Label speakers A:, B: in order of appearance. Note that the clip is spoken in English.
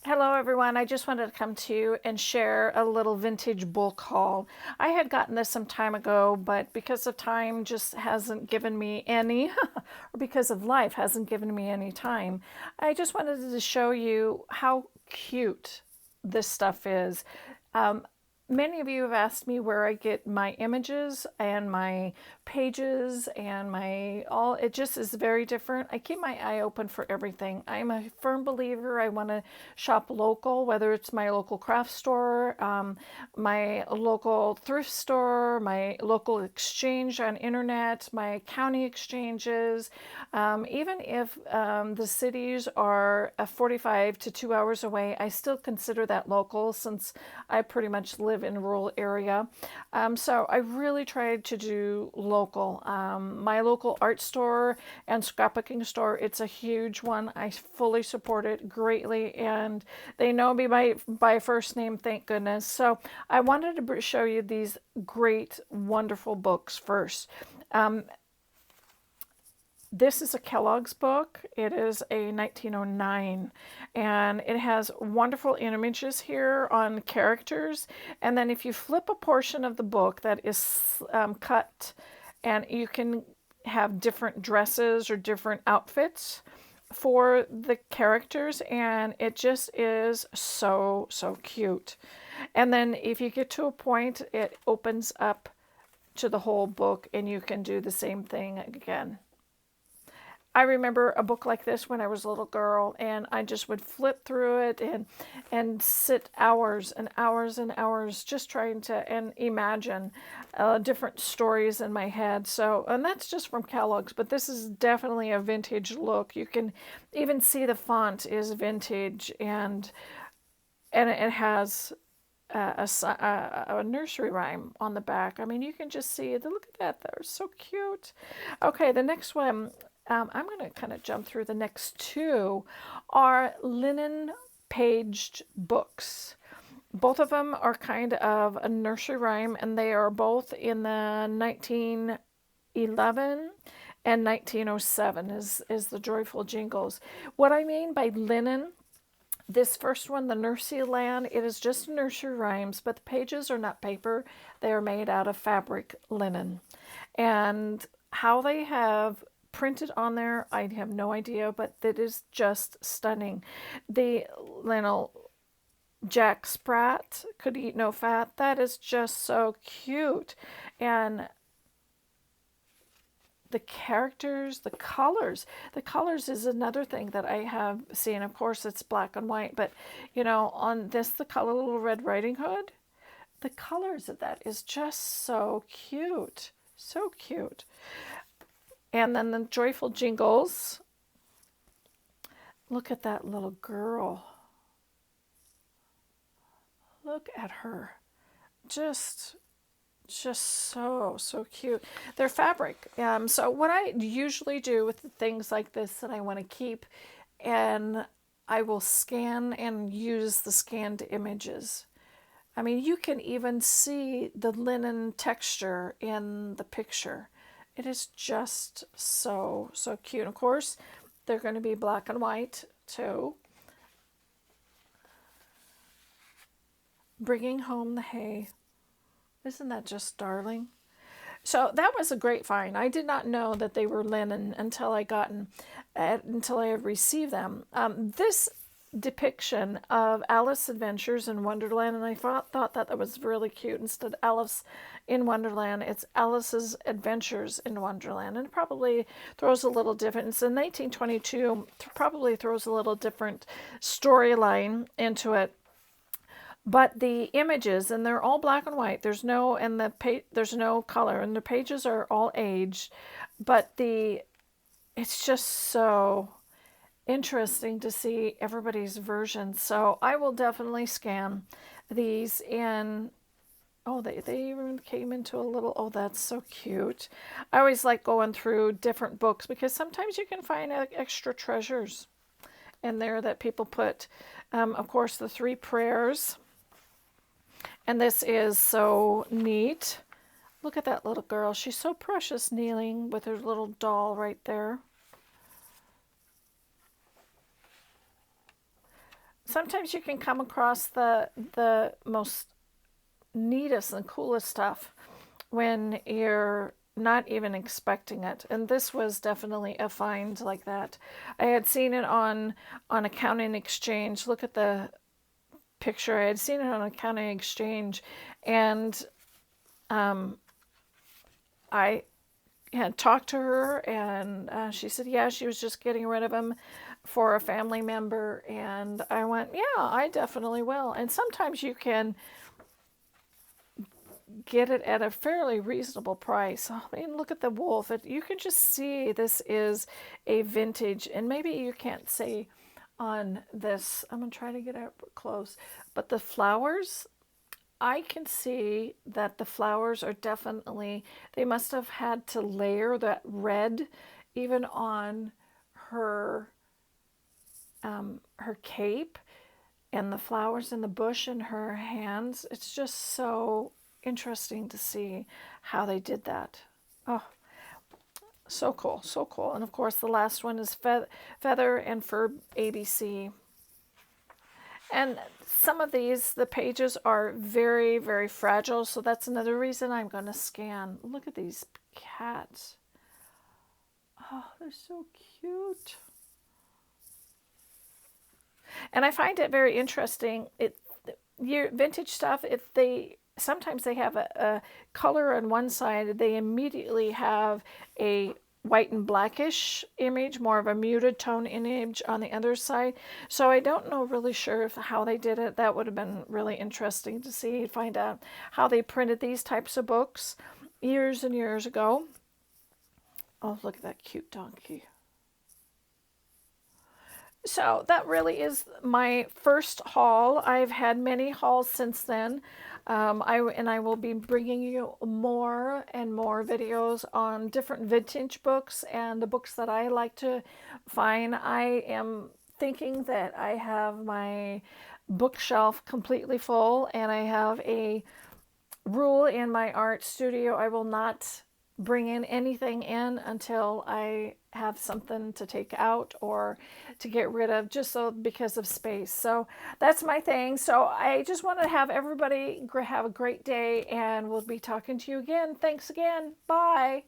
A: Hello, everyone. I just wanted to come to you and share a little vintage book haul. I had gotten this some time ago, but because of time just hasn't given me any, or because of life hasn't given me any time, I just wanted to show you how cute this stuff is. Um, Many of you have asked me where I get my images and my pages and my all. It just is very different. I keep my eye open for everything. I'm a firm believer. I want to shop local, whether it's my local craft store, my local thrift store, my local exchange on internet, my county exchanges. Even if the cities are 45 to 2 hours away, I still consider that local since I pretty much live in a rural area. So I really tried to do local. My local art store and scrapbooking store, it's a huge one. I fully support it greatly, and they know me by first name, thank goodness. So I wanted to show you these great, wonderful books first. This is a Kellogg's book. It is a 1909, and it has wonderful images here on characters. And then if you flip a portion of the book that is cut, and you can have different dresses or different outfits for the characters, and it just is so, so cute. And then if you get to a point, it opens up to the whole book, and you can do the same thing again. I remember a book like this when I was a little girl, and I just would flip through it and sit hours and hours and hours just trying to and imagine different stories in my head. So, and that's just from Kellogg's, but this is definitely a vintage look. You can even see the font is vintage, and it has a nursery rhyme on the back. I mean, you can just see it. Look at that. They're so cute. Okay, the next one, I'm going to kind of jump through the next two, are linen paged books. Both of them are kind of a nursery rhyme, and they are both in the 1911 and 1907 is the Joyful Jingles. What I mean by linen, this first one, the Nursery Land, it is just nursery rhymes, but the pages are not paper. They are made out of fabric linen. And how they have printed on there, I have no idea, but it is just stunning. The Jack Sprat could eat no fat. That is just so cute. And the characters, the colors is another thing that I have seen. Of course, it's black and white, but on this, the color Little Red Riding Hood, the colors of that is just so cute. So cute. And then the Joyful Jingles. Look at that little girl. Look at her. Just so cute. They're fabric. So what I usually do with things like this that I want to keep, and I will scan and use the scanned images. I mean, you can even see the linen texture in the picture. It is just so cute. Of course, they're going to be black and white too. Bringing home the hay. Isn't that just darling? So that was a great find. I did not know that they were linen until until I had received them. This depiction of Alice's Adventures in Wonderland, and I thought that was really cute. Instead of Alice in Wonderland, it's Alice's Adventures in Wonderland, and it probably throws a little different. It's in 1922, probably throws a little different storyline into it. But the images, and they're all black and white. There's no there's no color, and the pages are all aged. But it's just so interesting to see everybody's version. So I will definitely scan these in. Oh, they even came into a little, oh, that's so cute. I always like going through different books because sometimes you can find extra treasures in there that people put. Of course, the three prayers. And this is so neat. Look at that little girl. She's so precious, kneeling with her little doll right there. sometimes you can come across the most neatest and coolest stuff when you're not even expecting it. And this was definitely a find like that. I had seen it on Accounting Exchange. Look at the picture. I had seen it on Accounting Exchange, and I had talked to her, and she said, yeah, she was just getting rid of them for a family member. And I went, yeah, I definitely will. And sometimes you can get it at a fairly reasonable price. I mean, look at the wolf. You can just see this is a vintage, and maybe you can't see on this. I'm going to try to get up close. But the flowers, I can see that the flowers are definitely, they must have had to layer that red even on her her cape, and the flowers in the bush in her hands. It's just so interesting to see how they did that. Oh, so cool, so cool. And of course, the last one is Feather and Fur ABC. And some of these, the pages are very, very fragile, so that's another reason I'm going to scan. Look at these cats. Oh, they're so cute. And I find it very interesting. Your vintage stuff, if they sometimes they have a color on one side, they immediately have a white and blackish image, more of a muted tone image on the other side. So I don't know really sure how they did it. That would have been really interesting to see, find out how they printed these types of books years and years ago. Oh, look at that cute donkey. So that really is my first haul. I've had many hauls since then. I will be bringing you more and more videos on different vintage books and the books that I like to find. I am thinking that I have my bookshelf completely full, and I have a rule in my art studio. I will not bring in anything in until I have something to take out or to get rid of, just so because of space. So that's my thing. So I just want to have everybody have a great day, and we'll be talking to you again. Thanks again. Bye.